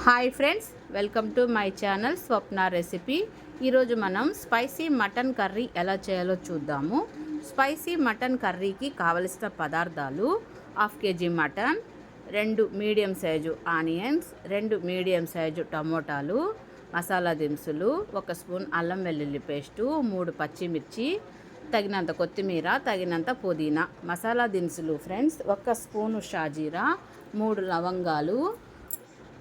Hi friends, welcome to my channel Swapna recipe. ఈరోజు మనం spicy mutton curry ఎలా చేయాలో చూద్దాము. స్పైసీ మటన్ కర్రీకి కావలసిన పదార్థాలు: 1/2 kg mutton, 2 medium size onions, 2 medium size టమోటాలు, మసాలా దినుసులు, 1 స్పూన్ అల్లం వెల్లుల్లి పేస్టు, 3 పచ్చిమిర్చి, తగినంత కొత్తిమీర, తగినంత పుదీనా. మసాలా దినుసులు ఫ్రెండ్స్: 1 స్పూను షాజీరా, 3 లవంగాలు,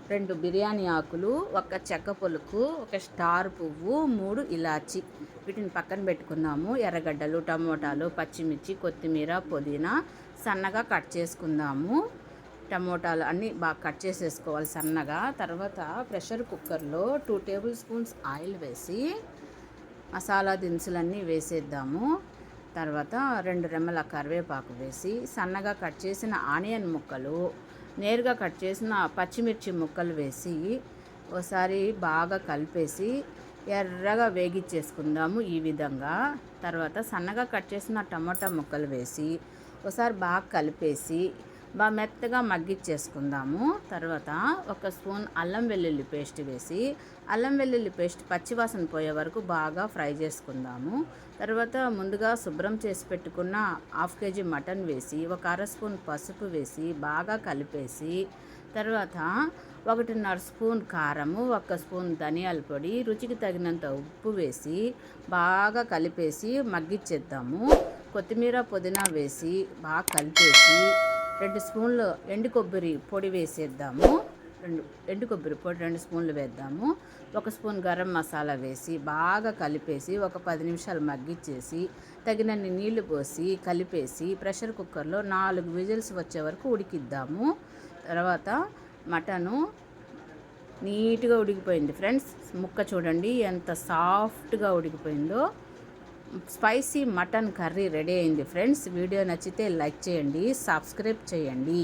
2 బిర్యానీ ఆకులు, 1 చెక్క పులుకు, 1 స్టార్ పువ్వు, 3 ఇలాచి. వీటిని పక్కన పెట్టుకుందాము. ఎర్రగడ్డలు, టమోటాలు, పచ్చిమిర్చి, కొత్తిమీర, పుదీనా సన్నగా కట్ చేసుకుందాము. టమోటాలు అన్నీ బాగా కట్ చేసేసుకోవాలి సన్నగా. తర్వాత ప్రెషర్ కుక్కర్లో 2 టేబుల్ స్పూన్స్ ఆయిల్ వేసి మసాలా దినుసులన్నీ వేసేద్దాము. తర్వాత 2 రెమ్మల కరివేపాకు వేసి సన్నగా కట్ చేసిన ఆనియన్ ముక్కలు, నేరుగా కట్ చేసిన పచ్చిమిర్చి ముక్కలు వేసి ఒకసారి బాగా కలిపేసి ఎర్రగా వేగిచ్చేసుకుందాము ఈ విధంగా. తర్వాత సన్నగా కట్ చేసిన టమాటా ముక్కలు వేసి ఒకసారి బాగా కలిపేసి బాగా మెత్తగా మగ్గిచ్చేసుకుందాము. తర్వాత 1 స్పూన్ అల్లం వెల్లుల్లి పేస్ట్ వేసి అల్లం వెల్లుల్లి పేస్ట్ పచ్చివాసన పోయే వరకు బాగా ఫ్రై చేసుకుందాము. తర్వాత ముందుగా శుభ్రం చేసి పెట్టుకున్న 1/2 kg మటన్ వేసి 1/2 స్పూన్ పసుపు వేసి బాగా కలిపేసి తర్వాత 1.5 స్పూన్ కారము, 1 స్పూన్ ధనియాల పొడి, రుచికి తగినంత ఉప్పు వేసి బాగా కలిపేసి మగ్గిచ్చేద్దాము. కొత్తిమీర పుదీనా వేసి బాగా కలిపేసి 2 స్పూన్లు ఎండు కొబ్బరి పొడి వేసేద్దాము. ఎండు కొబ్బరి పొడి 2 స్పూన్లు వేద్దాము. 1 స్పూన్ గరం మసాలా వేసి బాగా కలిపేసి ఒక 10 నిమిషాలు మగ్గిచ్చేసి తగినన్ని నీళ్లు పోసి కలిపేసి ప్రెషర్ కుక్కర్లో 4 విజిల్స్ వచ్చే వరకు ఉడికిద్దాము. తర్వాత మటను నీట్గా ఉడికిపోయింది ఫ్రెండ్స్. ముక్క చూడండి ఎంత సాఫ్ట్గా ఉడికిపోయిందో. స్పైసీ మటన్ కర్రీ రెడీ అయింది ఫ్రెండ్స్. వీడియో నచ్చితే లైక్ చేయండి, సబ్స్క్రైబ్ చేయండి.